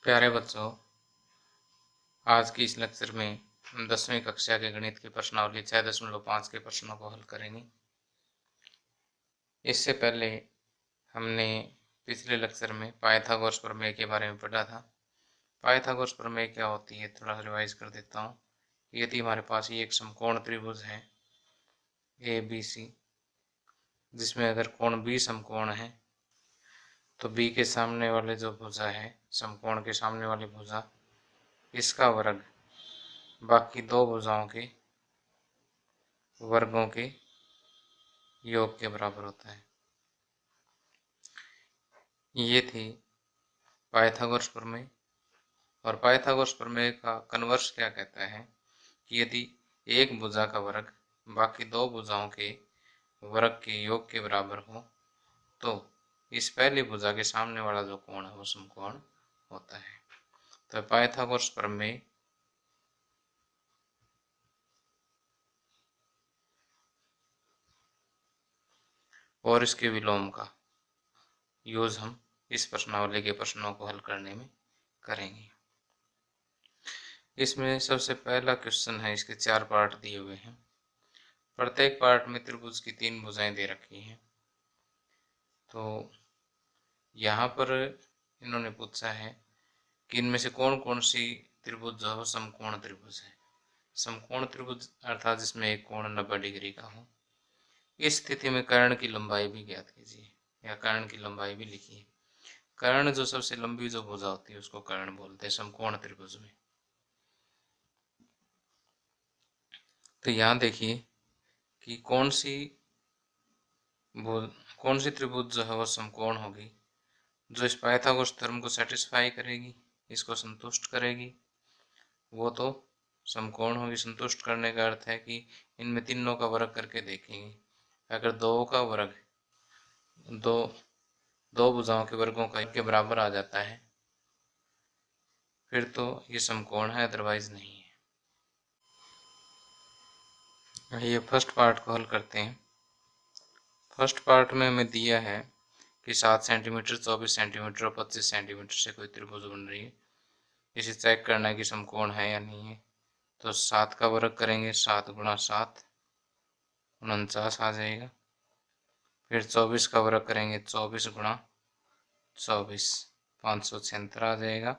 प्यारे बच्चों, आज की इस लेक्चर में हम 10वीं कक्षा के गणित की प्रश्नावली 6.5 के प्रश्नों को हल करेंगे। इससे पहले हमने पिछले लेक्चर में पाइथागोरस प्रमेय के बारे में पढ़ा था। पाइथागोरस प्रमेय क्या होती है थोड़ा रिवाइज कर देता हूँ। यदि हमारे पास ये एक समकोण त्रिभुज है ABC, जिसमें अगर कोण B समकोण है तो B के सामने वाले जो भुजा है, समकोण के सामने वाली भुजा, इसका वर्ग बाकी दो भुजाओं के वर्गों के योग के बराबर होता है। ये थी पाइथागोरस प्रमेय। और पाइथागोरस प्रमेय का कन्वर्स क्या कहता है कि यदि एक भुजा का वर्ग बाकी दो भुजाओं के वर्ग के योग के बराबर हो तो इस पहली भुजा के सामने वाला जो कोण है वो समकोण होता है। तो पाइथागोरस प्रमेय और इसके विलोम का यूज हम इस प्रश्नावली के प्रश्नों को हल करने में करेंगे। इसमें सबसे पहला क्वेश्चन है, इसके 4 पार्ट दिए हुए हैं। प्रत्येक पार्ट में त्रिभुज की 3 भुजाएं दे रखी हैं। तो यहाँ पर इन्होंने पूछा है कि इनमें से कौन कौन सी त्रिभुज जो है समकोण त्रिभुज है। समकोण त्रिभुज अर्थात जिसमें एक कोण 90 डिग्री का हो। इस स्थिति में कर्ण की लंबाई भी ज्ञात कीजिए, या कर्ण की लंबाई भी लिखिए। कर्ण जो सबसे लंबी जो भुजा होती है उसको कर्ण बोलते हैं समकोण त्रिभुज में। तो यहाँ देखिए कि कौन सी त्रिभुज जो है वो समकोण होगी, जो इस पाइथागोरस थ्योरम को सेटिस्फाई करेगी, इसको संतुष्ट करेगी, वो तो समकोण होगी। संतुष्ट करने का अर्थ है कि इनमें तीनों का वर्ग करके देखेंगे। अगर दो का वर्ग दो भुजाओं के वर्गों का के बराबर आ जाता है फिर तो ये समकोण है, अदरवाइज नहीं है। ये फर्स्ट पार्ट को हल करते हैं। फर्स्ट पार्ट में हमें दिया है कि 7 सेंटीमीटर, 24 सेंटीमीटर और 25 सेंटीमीटर से कोई त्रिभुज बन रही है। इसे चेक करना है कि समकोण है या नहीं है। तो 7 का वर्ग करेंगे, 7 गुणा 7 49 आ जाएगा। फिर 24 का वर्ग करेंगे, 24 गुणा 24 576 आ जाएगा।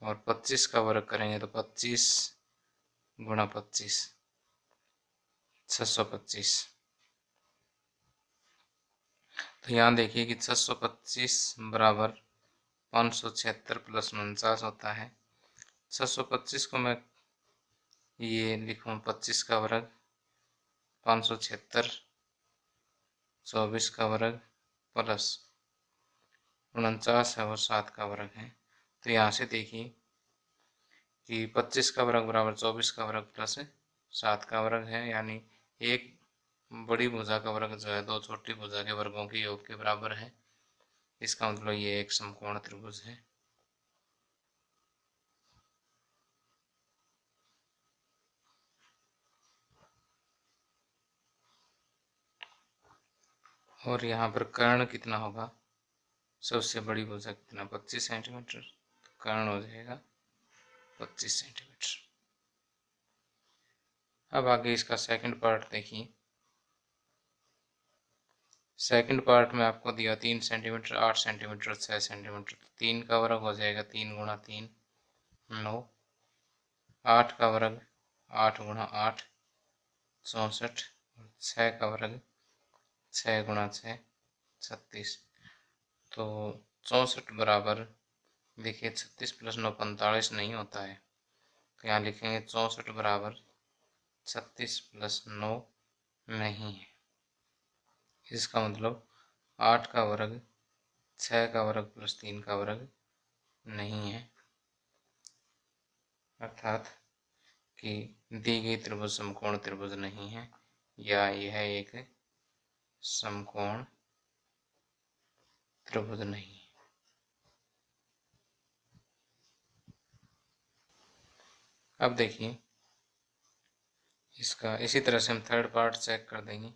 और 25 का वर्ग करेंगे तो 25 गुणा 25 625। तो यहाँ देखिए कि 625 बराबर 576 प्लस 49 होता है। 625 को मैं ये लिखूँ 25 का वर्ग, 576 24 का वर्ग प्लस 49 है वो 7 का वर्ग है। तो यहाँ से देखिए कि 25 का वर्ग बराबर 24 का वर्ग प्लस 7 का वर्ग है, यानी एक बड़ी भुजा का वर्ग जो है दो छोटी भुजा के वर्गों के योग के बराबर है। इसका मतलब ये एक समकोण त्रिभुज है। और यहाँ पर कर्ण कितना होगा, सबसे बड़ी भुजा कितना 25 सेंटीमीटर, तो कर्ण हो जाएगा 25 सेंटीमीटर। अब आगे इसका सेकंड पार्ट देखिए। सेकंड पार्ट में आपको दिया 3 सेंटीमीटर, 8 सेंटीमीटर, 6 सेंटीमीटर। 3 का वर्ग हो जाएगा 3 गुणा 3 9। 8 का वर्ग 8 गुणा 8 64। 6 का वर्ग 6 गुणा 6 36। तो 64 बराबर देखिए 36 प्लस 9 45 नहीं होता है। तो यहाँ लिखेंगे 64 बराबर 36 प्लस 9 नहीं है। इसका मतलब 8 का वर्ग 6 का वर्ग प्लस 3 का वर्ग नहीं है, अर्थात कि दी गई त्रिभुज समकोण त्रिभुज नहीं है, या यह एक समकोण त्रिभुज नहीं है। अब देखिए इसका इसी तरह से हम थर्ड पार्ट चेक कर देंगे।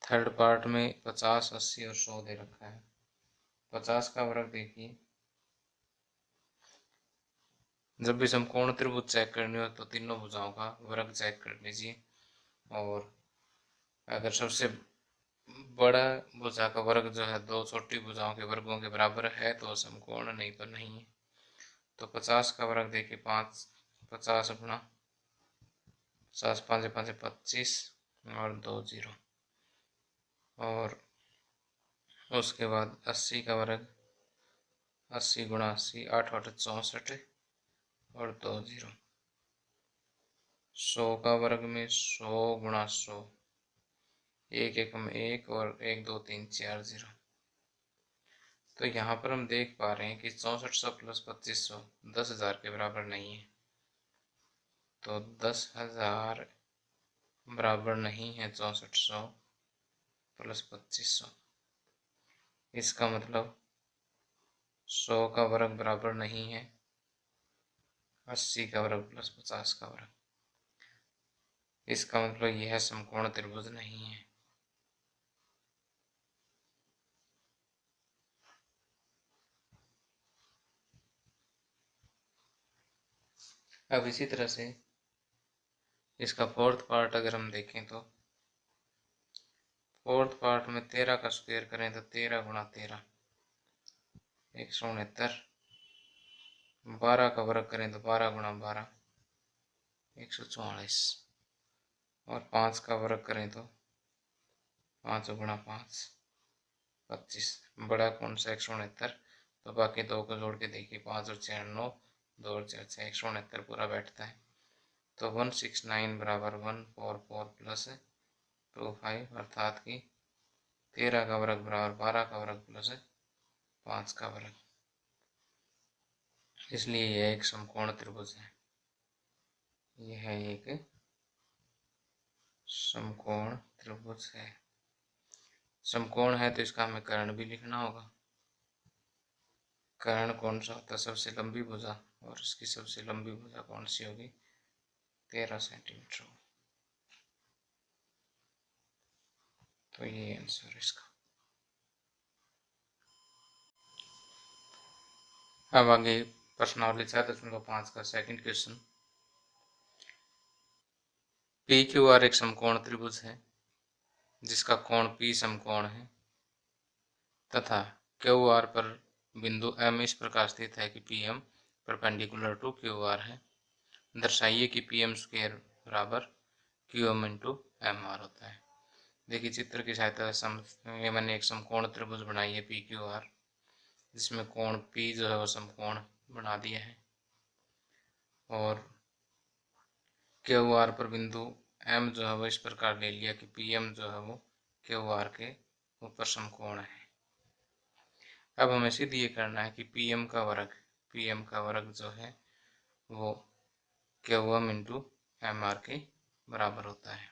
थर्ड पार्ट में 50, 80 और 100 दे रखा है। 50 का वर्ग देखिए, जब भी समकोण त्रिभुज चेक करनी हो तो तीनों भुजाओं का वर्ग चेक कर लीजिए, और अगर सबसे बड़ा भुजा का वर्ग जो है दो छोटी भुजाओं के वर्गों के बराबर है तो समकोण, नहीं तो नहीं है। तो 50 का वर्ग देखिए 5, 50 गुणा 50, 5 5 25 और 2 0, और उसके बाद 80 का वर्ग 80 गुणा 80, 8 8 64 और 2 0। 100 का वर्ग में 100 गुणा 100, 1 1 में 1 और 1 2 3 4 0। तो यहाँ पर हम देख पा रहे हैं कि 6400 प्लस 2500 10,000 के बराबर नहीं है, तो 10,000 बराबर नहीं है 6400 प्लस 2500। इसका मतलब 100 का वर्ग बराबर नहीं है 80 का वर्ग प्लस 50 का वर्ग। इसका मतलब यह समकोण त्रिभुज नहीं है। अब इसी तरह से इसका फोर्थ पार्ट अगर हम देखें तो फोर्थ पार्ट में 13 का स्क्वायर करें तो 13 गुणा 13 169, 12 का वर्ग करें तो 12 गुणा 12 144, और 5 का वर्ग करें तो 5 गुणा 5 25। बड़ा कौन सा 169, तो बाकी दो को जोड़ के देखिए 5 और 6 9, 2 और 4 6, 169 पूरा बैठता है। तो 169 बराबर 144 प्लस 25, अर्थात कि 13 का वर्ग बराबर 12 का वर्ग प्लस 5 का वर्ग। इसलिए यह एक समकोण त्रिभुज है। यह एक समकोण त्रिभुज है। समकोण है तो इसका हमें कर्ण भी लिखना होगा। कर्ण कौन सा होता है? सबसे लंबी भुजा, और इसकी सबसे लंबी भुजा कौन सी होगी? 13 सेंटीमीटर होगी। तो ये आंसर इसका। अब आगे प्रश्नावली 4.5 का second question. P Q R एक समकोण त्रिभुज है जिसका कोण P समकोण है तथा क्यू आर पर बिंदु M इस प्रकार स्थित है कि P M perpendicular to Q R है। दर्शाइए कि पी एम स्क्वायर बराबर Q M into M R होता है। देखिए चित्र की सहायता से मैंने एक समकोण त्रिभुज बनाई है पी क्यू आर, जिसमें कोण P जो है वो समकोण बना दिया है, और क्यू आर पर बिंदु M जो है वो इस प्रकार ले लिया कि पी एम जो है वो क्यू आर के ऊपर समकोण है। अब हमें सिद्ध ये करना है कि पी एम का वर्ग जो है वो Q M into M R के बराबर होता है।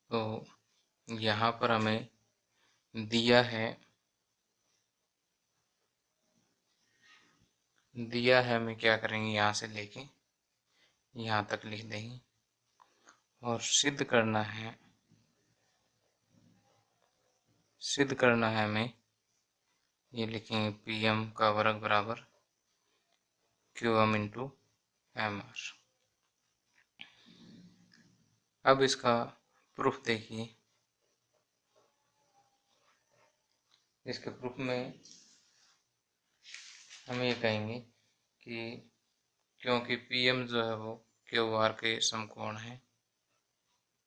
तो यहाँ पर हमें दिया है हमें क्या करेंगे, यहाँ से लेके यहाँ तक लिख देंगे, और सिद्ध करना है हमें, ये लिखेंगे पी एम का वर्ग बराबर Q M into M R. अब इसका प्रूफ देखिए। इसके प्रूफ में हम ये कहेंगे कि क्योंकि पी एम जो है वो क्यू आर के समकोण है,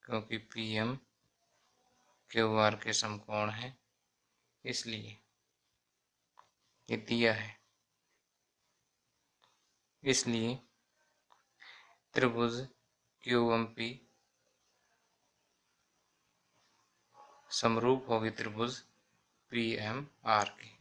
क्योंकि पी एम क्यू आर के समकोण है, इसलिए ये दिया है, इसलिए त्रिभुज क्यू एम पी समरूप होगी त्रिभुज पी एम आर की।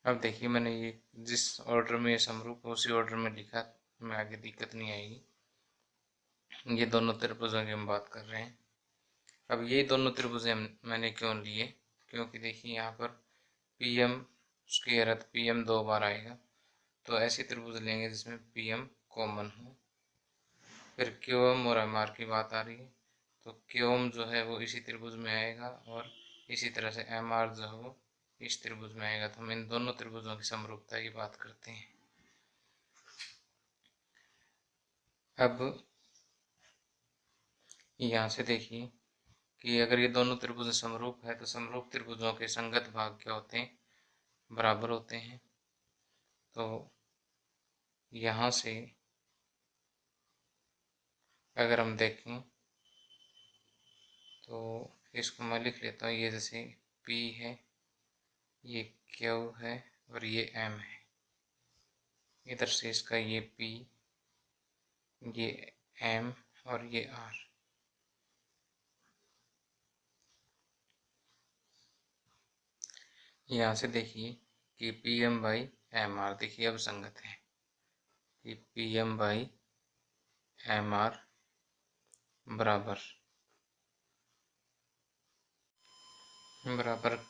अब देखिए मैंने ये जिस ऑर्डर में ये समरूप हो उसी ऑर्डर में लिखा, हमें आगे दिक्कत नहीं आएगी। ये दोनों त्रिभुजों की हम बात कर रहे हैं। अब ये दोनों त्रिभुज मैंने क्यों लिए, क्योंकि देखिए यहाँ पर पी एम स्क्वायर है तो पी एम 2 बार आएगा, तो ऐसी त्रिभुज लेंगे जिसमें पी एम कॉमन हो। फिर क्यू एम और एम आर की बात आ रही है, तो क्यूएम जो है वो इसी त्रिभुज में आएगा और इसी तरह से एम आर जो है वो इस त्रिभुज में आएगा। तो हम इन दोनों त्रिभुजों की समरूपता की बात करते हैं। अब यहाँ से देखिए कि अगर ये दोनों त्रिभुज समरूप है तो समरूप त्रिभुजों के संगत भाग क्या होते हैं, बराबर होते हैं। तो यहाँ से अगर हम देखें तो इसको मैं लिख लेता हूँ, ये जैसे P है, ये Q है और ये M है। इधर से इसका ये P, ये M और ये R। यहाँ से देखिए कि PM बाई MR, देखिए अब संगत है कि PM बाई MR बराबर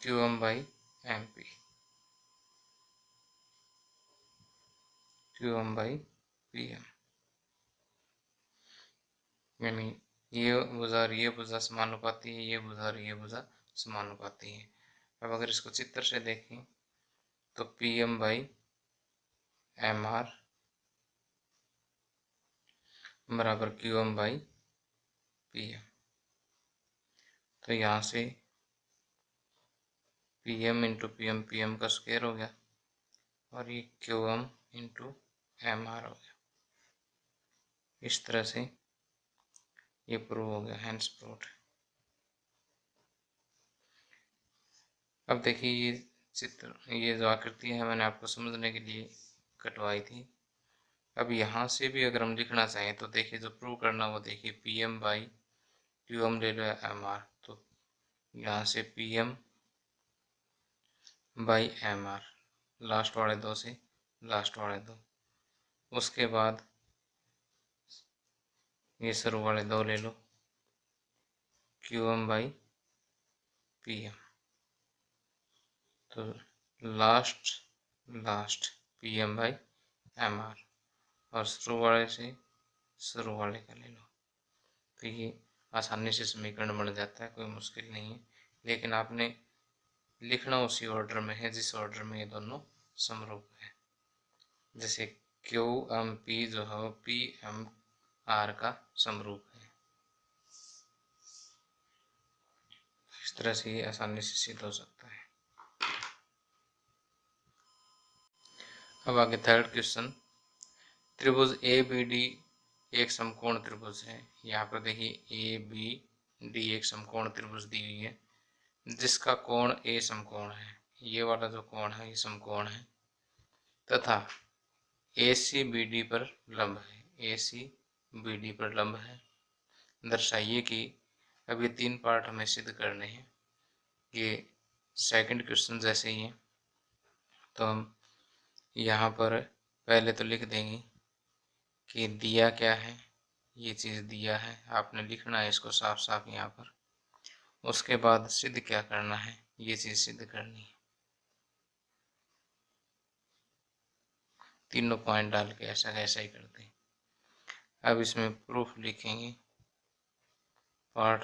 QM by MP, QM by PM, यानी ये भुजा और ये भुजा समानुपाती है, ये भुजा और ये भुजा समानुपाती है। अब अगर इसको चित्र से देखें तो PM बाई MR बराबर QM बाई PM। तो यहाँ से PM इंटू PM, PM का स्क्वायर हो गया और ये QM इंटू MR हो गया। इस तरह से ये प्रूव हो गया, हैंस प्रूव्ड। अब देखिए ये चित्र, ये जो आकृति है मैंने आपको समझने के लिए कटवाई थी। अब यहाँ से भी अगर हम लिखना चाहें तो देखिए जो प्रूव करना वो देखिए PM बाई QM ले लो या MR, तो यहाँ से PM बाई MR, लास्ट वाले दो से लास्ट वाले दो, उसके बाद ये शुरू वाले दो ले लो, QM बाई PM, तो लास्ट PM बाई MR और शुरू वाले से शुरू वाले का ले लो। तो ये आसानी से समीकरण बन जाता है, कोई मुश्किल नहीं है। लेकिन आपने लिखना उसी ऑर्डर में है जिस ऑर्डर में ये दोनों समरूप है। जैसे QMP जो है वो PMR का समरूप है। इस तरह से ये आसानी से सिद्ध हो सकता है। अब आगे थर्ड क्वेश्चन, त्रिभुज ABD एक समकोण त्रिभुज है। यहाँ पर देखिए ABD एक समकोण त्रिभुज दी हुई है जिसका कोण A समकोण है, ये वाला जो कोण है ये समकोण है, तथा AC BD पर लंब है, AC BD पर लंब है। दर्शाइए कि अब ये तीन पार्ट हमें सिद्ध करने हैं। ये सेकंड क्वेश्चन जैसे ही है तो हम यहाँ पर पहले तो लिख देंगे कि दिया क्या है, ये चीज़ दिया है, आपने लिखना है इसको साफ साफ यहाँ पर। उसके बाद सिद्ध क्या करना है, ये चीज़ सिद्ध करनी है। तीनों पॉइंट डाल के ऐसा ऐसा ही करते हैं। अब इसमें प्रूफ लिखेंगे। पार्ट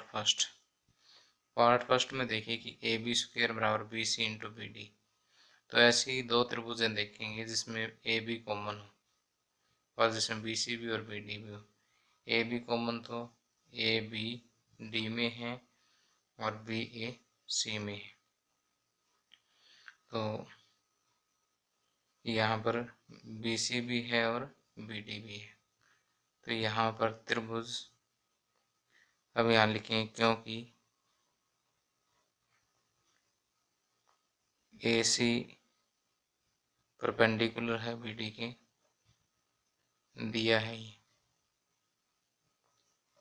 फर्स्ट में देखिए कि AB स्क्वायर बराबर BC इंटू BD। तो ऐसी ही दो त्रिभुजें देखेंगे जिसमें AB कॉमन हो और जिसमें BC भी और BD भी हो। AB कॉमन तो AB D में है और BA C में है। तो यहाँ पर BC भी है और BD भी है। तो यहाँ पर त्रिभुज, अब यहाँ लिखेंगे क्योंकि AC परपेंडिकुलर है BD के, दिया है ये,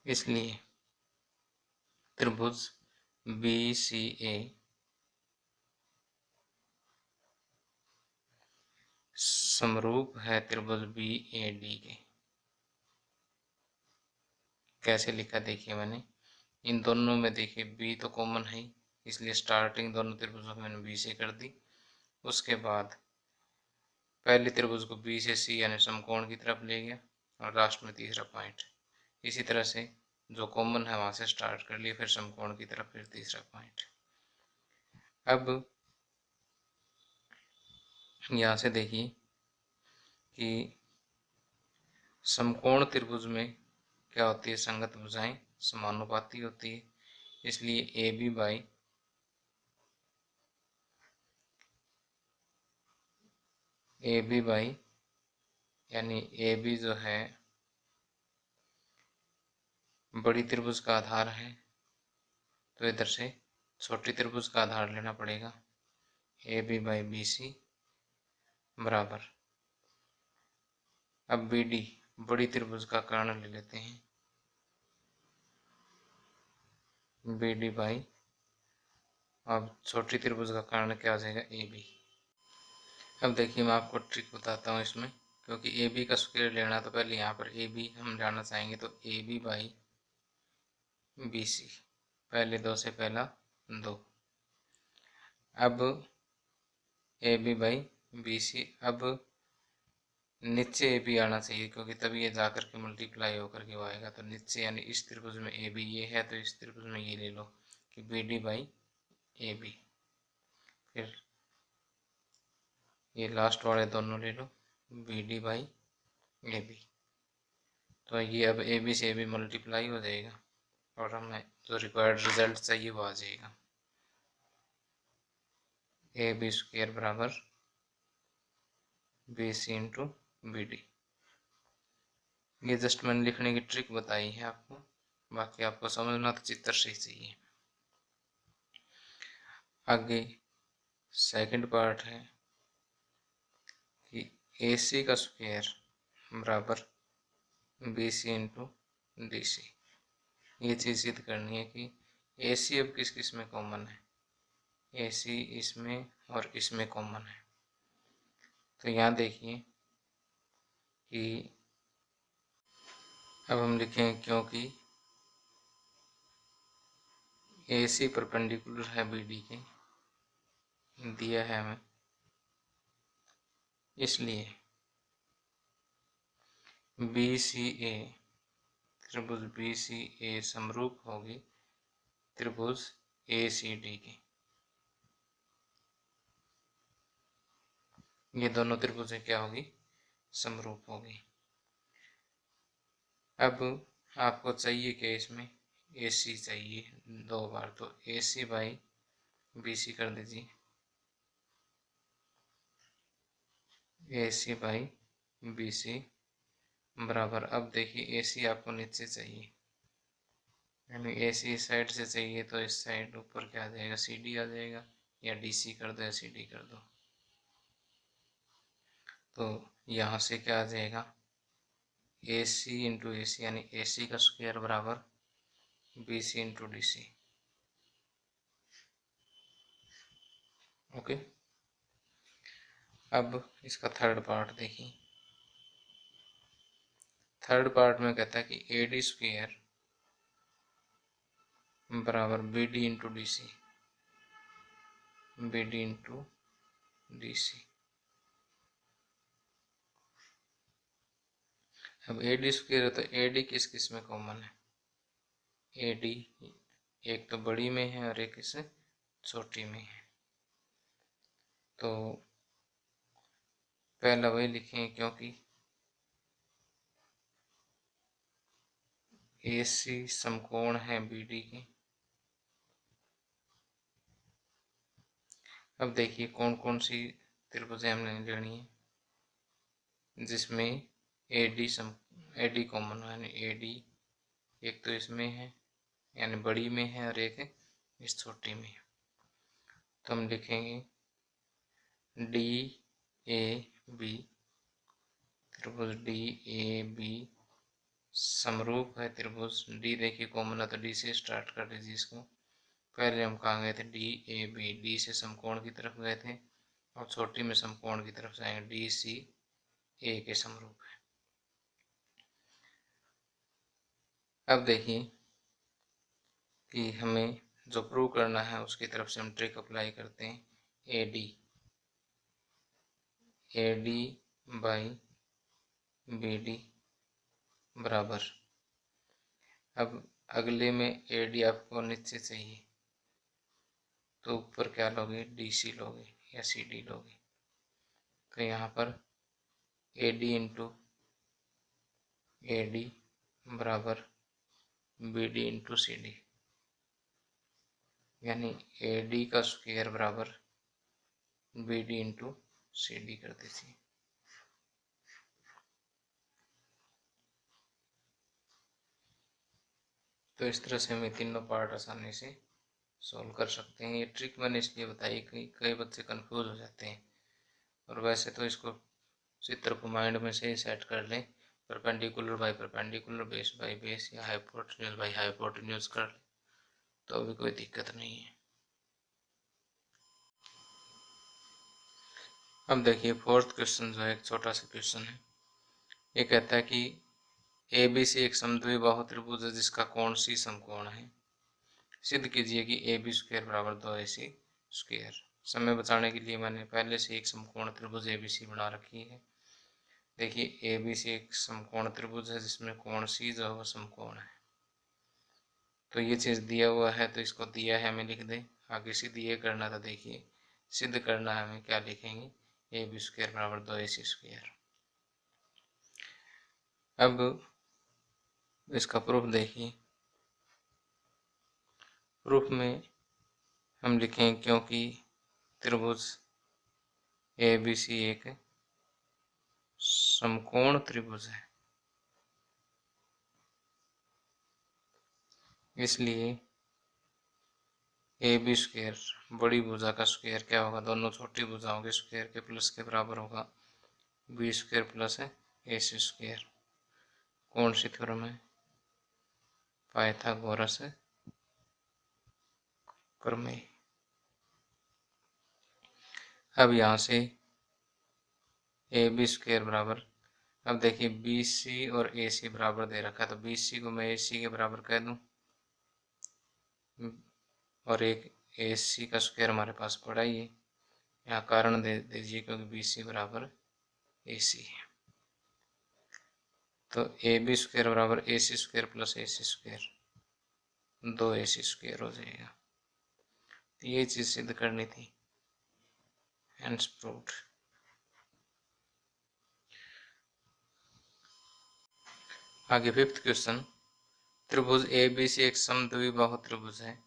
इसलिए त्रिभुज BCA समरूप है त्रिभुज BAD के। कैसे लिखा देखिए मैंने, इन दोनों में देखिए B तो कॉमन है इसलिए स्टार्टिंग दोनों त्रिभुजों में मैंने B से कर दी। उसके बाद पहले त्रिभुज को B से C यानी समकोण की तरफ ले गया और लास्ट में तीसरा पॉइंट। इसी तरह से जो कॉमन है वहाँ से स्टार्ट कर लिए, फिर समकोण की तरफ, फिर तीसरा पॉइंट। अब यहाँ से देखिए कि समकोण त्रिभुज में क्या होती है, संगत भुजाएं समानुपाती होती है, इसलिए ए बी बाई यानी ए बी जो है बड़ी त्रिभुज का आधार है, तो इधर से छोटी त्रिभुज का आधार लेना पड़ेगा, A B by B C बराबर। अब बी डी बड़ी त्रिभुज का कर्ण ले लेते हैं, बी डी बाई, अब छोटी त्रिभुज का कर्ण क्या आ जाएगा, ए बी। अब देखिए मैं आपको ट्रिक बताता हूँ इसमें, क्योंकि ए बी का स्क्वायर लेना तो पहले यहाँ पर ए बी हम जाना चाहेंगे, तो A B by B C, पहले दो से पहला दो। अब A B by B C, अब नीचे ए बी आना चाहिए, क्योंकि तभी ये जाकर के मल्टीप्लाई होकर के वो आएगा। तो नीचे यानी इस त्रिभुज में ए बी ये है, तो इस त्रिभुज में ये ले लो कि B D by A B, फिर ये लास्ट वाले दोनों ले लो, B D by A B. तो ये अब ए बी से ए बी मल्टीप्लाई हो जाएगा और हमें जो रिक्वायर्ड रिजल्ट चाहिए वो आ जाएगा, ए बी स्क्वायर बराबर B C into B D. ये जस्ट मैंने लिखने की ट्रिक बताई है आपको, बाकी आपको समझना तो चित्र से ही चाहिए। आगे सेकंड पार्ट है कि ए सी का स्क्वायर बराबर B C into D C. ये चीज़ सिद्ध करनी है कि ए सी अब किस किस में कॉमन है, ए सी इसमें और इसमें कॉमन है। तो यहाँ देखिए कि अब हम लिखेंगे क्योंकि ए सी परपेंडिकुलर है बी डी के, दिया है हमें, इसलिए बी सी ए त्रिभुज बी सी ए समरूप होगी त्रिभुज ए सी डी की। ये दोनों त्रिभुजें क्या होगी, समरूप होगी। अब आपको चाहिए क्या, इसमें ए सी चाहिए दो बार, तो ए सी बाई बी सी कर दीजिए, ए सी बाई बी सी बराबर। अब देखिए ए सी आपको नीचे चाहिए, यानी ए सी इस साइड से चाहिए, तो इस साइड ऊपर क्या आ जाएगा, सी डी आ जाएगा, या डी सी कर दो या सी डी कर दो। तो यहाँ से क्या आ जाएगा, ए सी इंटू ए सी, यानी ए सी का स्क्वायर बराबर B C into D C. Okay, अब इसका थर्ड पार्ट देखिए। थर्ड पार्ट में कहता है कि ए डी स्क्वायर बराबर B D into D C, B D into D C. अब ए डी स्क्वायर है तो ए डी किस किस में कॉमन है, ए डी एक तो बड़ी में है और एक इस छोटी में है। तो पहला वही लिखें, क्योंकि ए सी समकोण है बी डी की। अब देखिए कौन कौन सी त्रिभुजें हमने लेनी है जिसमें ए डी कॉमन है, यानी ए डी एक तो इसमें है यानी बड़ी में है और एक इस छोटी में है। तो हम लिखेंगे डी ए बी, त्रिभुज डी ए बी समरूप है त्रिभुज, डी देखिए कॉमन है तो डी से स्टार्ट कर दीजिए इसको। पहले हम कहाँ गए थे, डी ए बी, डी से समकोण की तरफ गए थे, और छोटी में समकोण की तरफ जाएंगे, डी सी ए के समरूप है। अब देखिए कि हमें जो प्रूव करना है उसकी तरफ से हम ट्रिक अप्लाई करते हैं, A D by B D बराबर। अब अगले में AD आपको नीचे चाहिए तो ऊपर क्या लोगे, DC लोगे या CD लोगे। तो यहाँ पर AD इंटू AD बराबर BD इंटू CD, यानी AD का स्क्वायर बराबर BD इंटू CD कर दीजिए। तो इस तरह से हम तीनों पार्ट आसानी से सॉल्व कर सकते हैं। ये ट्रिक मैंने इसलिए बताई कि कई बच्चे कंफ्यूज हो जाते हैं, और वैसे तो इसको चित्र को माइंड में से ही सेट कर लें, perpendicular by perpendicular, base by base या हाइपोटेन्यूज बाई हाइपोटेन्यूज कर लें तो अभी कोई दिक्कत नहीं है। अब देखिए फोर्थ क्वेश्चन जो है एक छोटा सा क्वेश्चन है। ये कहता है कि ABC एक समद्विबाहु त्रिभुज है जिसका कोण C समकोण है। सिद्ध कीजिए कि AB स्क्वायर बराबर 2AC स्क्वायर। समय बचाने के लिए मैंने पहले से एक समकोण त्रिभुज ABC बना रखी है। देखिए ABC एक समकोण त्रिभुज है जिसमें कोण C जो है वो समकोण है। तो ये चीज़ दिया हुआ है तो इसको दिया है हमें लिख दें। आगे सिद्ध ये करना था, देखिए सिद्ध करना है हमें, क्या लिखेंगे, AB स्क्वायर बराबर 2AC स्क्वायर। अब इसका प्रूफ देखिए। प्रूफ में हम लिखें क्योंकि त्रिभुज ABC एक समकोण त्रिभुज है, इसलिए AB स्क्वायर बड़ी भुजा का स्क्वायर क्या होगा, दोनों छोटी भुजाओं के स्क्वायर के प्लस के बराबर होगा B square plus AC square. कौन सी थ्योरम है, पाइथागोरस प्रमेय। अब यहाँ से AB स्क्वायर बराबर, अब देखिए BC और AC बराबर दे रखा है तो BC को मैं AC के बराबर कह दूं, और एक AC का स्क्वायर हमारे पास पड़ा ही है, यहाँ कारण दे दीजिए क्योंकि BC बराबर AC है। तो AB स्क्वायर बराबर AC square plus AC square, 2AC square हो जाएगा। तो ये चीज़ सिद्ध करनी थी, हेंस प्रूव्ड। आगे फिफ्थ क्वेश्चन, त्रिभुज ABC एक समद्विबाहु त्रिभुज है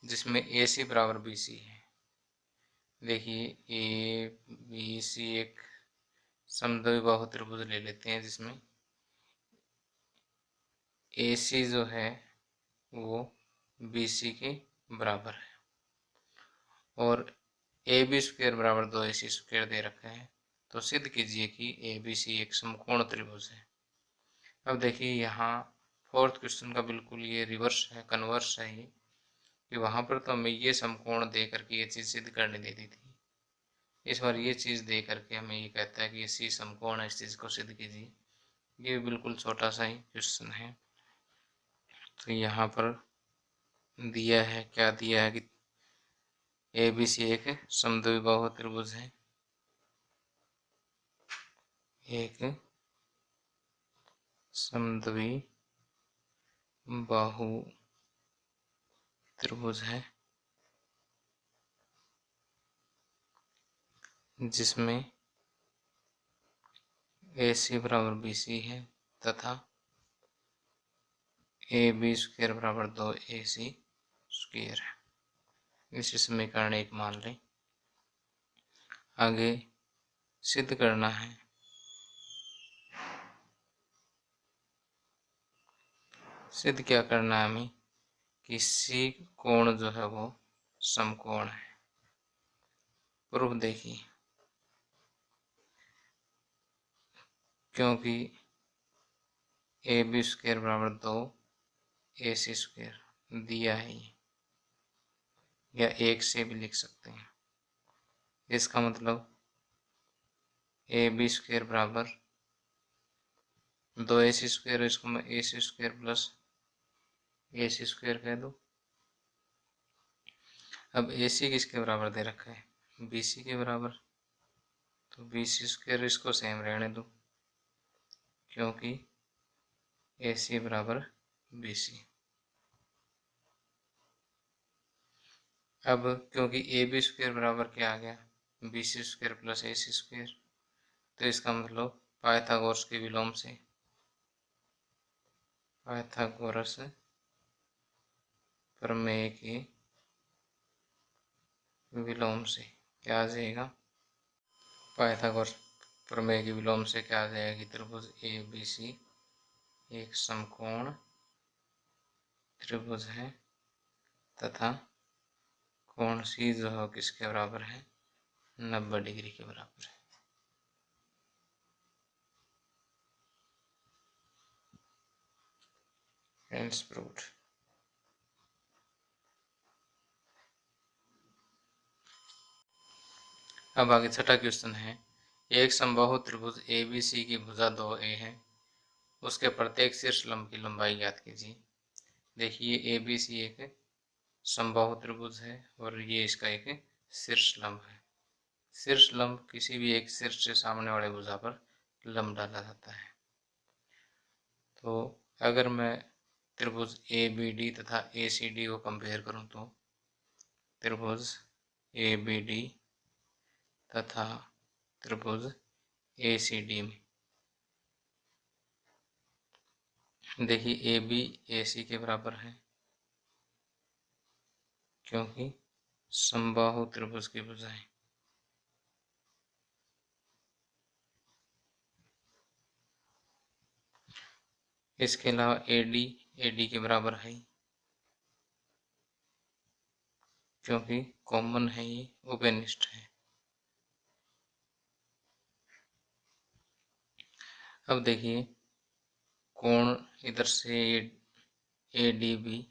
जिसमें AC बराबर BC है। देखिए ABC एक समद्विबाहु त्रिभुज ले लेते हैं जिसमें AC जो है वो BC के बराबर है और AB स्क्वायर बराबर 2AC स्क्वायर दे रखा है। तो सिद्ध कीजिए कि ABC एक समकोण त्रिभुज है। अब देखिए यहाँ फोर्थ क्वेश्चन का बिल्कुल ये रिवर्स है, कन्वर्स है ये, कि वहाँ पर तो हमें ये समकोण दे करके ये चीज़ सिद्ध करने देती थी, इस बार ये चीज़ दे करके हमें ये कहता है कि ये C समकोण है, इस चीज़ को सिद्ध कीजिए। ये बिल्कुल छोटा सा ही क्वेश्चन है। तो यहाँ पर दिया है, क्या दिया है कि ABC एक समद्विबाहु त्रिभुज है, एक समद्विबाहु त्रिभुज है जिसमें AC बराबर BC है तथा AB स्क्वायर बराबर 2AC स्क्वायर है। इसी समीकरण एक मान लें। आगे सिद्ध करना है सिद्ध क्या करना है हमें कि C कोण जो है वो समकोण है। प्रूफ देखिए, क्योंकि AB स्क्वायर बराबर 2AC स्क्वायर दिया है ये, या एक से भी लिख सकते हैं। इसका मतलब AB स्क्वायर बराबर 2AC स्क्वायर, इसको मैं AC square plus AC square कह दूँ। अब AC किसके बराबर दे रखा है, BC के बराबर, तो BC स्क्वायर इसको सेम रहने दो क्योंकि AC बराबर BC। अब क्योंकि ए बी स्क्वायर बराबर क्या आ गया, बी सी स्क्वायर प्लस ए सी स्क्वायर, तो इसका मतलब पाइथागोरस के विलोम से, पाइथागोरस प्रमेय के विलोम से क्या आ जाएगा, पाइथागोरस प्रमेय के विलोम से क्या आ जाएगा कि त्रिभुज ए बी सी एक समकोण त्रिभुज है तथा कोण सी जो है किसके बराबर है, 90 डिग्री के बराबर है। Hence proved। अब आगे छठा क्वेश्चन है, एक समबाहु त्रिभुज ए बी सी की भुजा 2a है, उसके प्रत्येक शीर्ष लंब की लंबाई ज्ञात कीजिए। देखिए ए बी सी एक समबाहु त्रिभुज है और ये इसका एक शीर्ष लंब है। शीर्ष लंब किसी भी एक शीर्ष से सामने वाले भुजा पर लंब डाला जाता है। तो अगर मैं त्रिभुज ए बी डी तथा ए सी डी को कंपेयर करूं तो त्रिभुज ए बी डी तथा त्रिभुज ए सी डी में देखिए ए बी ए सी के बराबर है क्योंकि समबाहु त्रिभुज की भुजाएं। इसके अलावा ए डी के बराबर है क्योंकि कॉमन है, ये उभयनिष्ठ है। अब देखिए कोण इधर से ए डी बी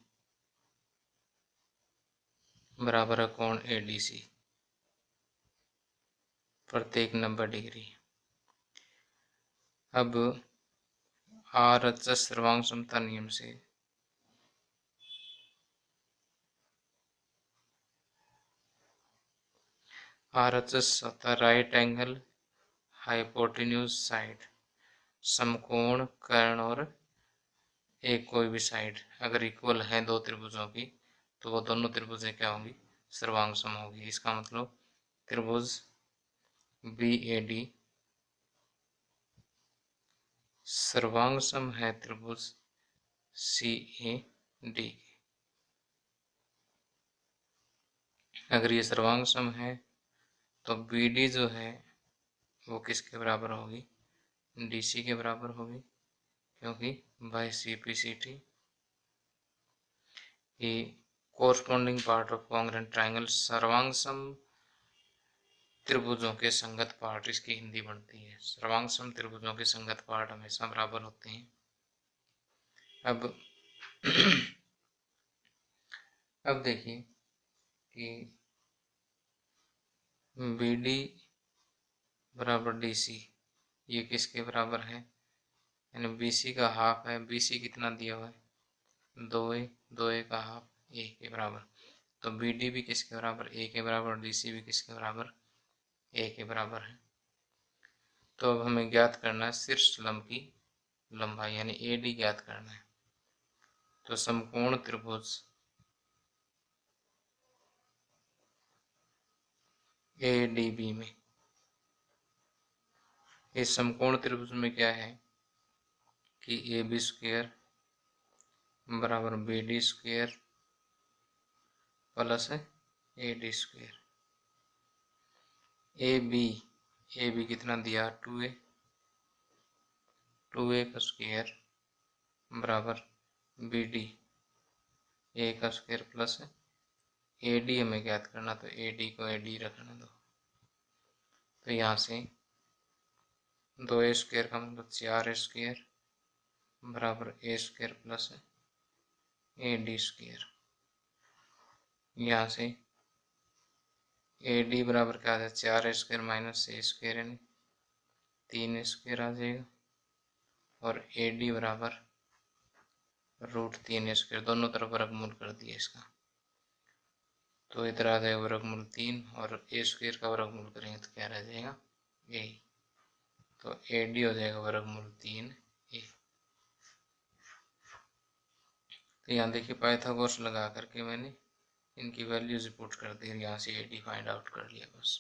बराबर है कोण ए डी सी, प्रत्येक 90 डिग्री। अब आरएचएस सर्वांग समता नियम से आरएचएस होता है राइट एंगल हाइपोटेन्यूज साइड, समकोण कर्ण और एक कोई भी साइड अगर इक्वल है दो त्रिभुजों की तो वो दोनों त्रिभुजें क्या होंगी, सर्वांग सम होगी। इसका मतलब त्रिभुज बी ए डी सर्वांग सम है त्रिभुज सी ए डी। अगर ये सर्वांग सम है तो बी डी जो है वो किसके बराबर होगी, डी सी के बराबर होगी क्योंकि by C P C T ये corresponding part of congruent triangle सर्वांग सम त्रिभुजों के संगत पार्ट इसकी हिंदी बनती है। सर्वांग सम त्रिभुजों के संगत पार्ट हमेशा बराबर होते हैं। अब देखिए कि बी डी बराबर डी सी ये किसके बराबर है, यानी बी सी का हाफ है। बी सी कितना दिया हुआ है, 2a का हाफ ए के बराबर, तो बी डी भी किसके बराबर, ए के बराबर, डी सी भी किसके बराबर, ए के बराबर है। तो अब हमें ज्ञात करना है शीर्ष लंब की लंबाई यानी ए डी ज्ञात करना है। तो समकोण त्रिभुज ए डी बी में इस समकोण त्रिभुज में क्या है कि ए बी स्क्वायर बराबर B D square plus A D square. A B कितना दिया, 2a का स्क्वायर बराबर बी डी ए का स्क्वायर प्लस ए डी हमें ज्ञात करना, तो ए डी को ए डी रखने दो। तो यहाँ से 2a स्क्वायर का मतलब 4a स्क्वायर बराबर A square plus A D square. यहाँ से ए डी बराबर क्या आ जाए, 4a स्क्वायर माइनस ए स्क्वायर यानी 3a स्क्वायर आ जाएगा और ए डी बराबर √3 स्क्वायर, दोनों तरफ वर्गमूल कर दिया इसका, तो इधर आ जाएगा वर्गमूल 3 और ए स्क्वायर का वर्गमूल करेंगे तो क्या रह जाएगा, ए। तो ए डी हो जाएगा वर्गमूल 3a। तो यहाँ देखिए पाइथागोरस लगा करके मैंने इनकी वैल्यूज पुट कर दी, यहाँ से AD फाइंड आउट कर लिया बस।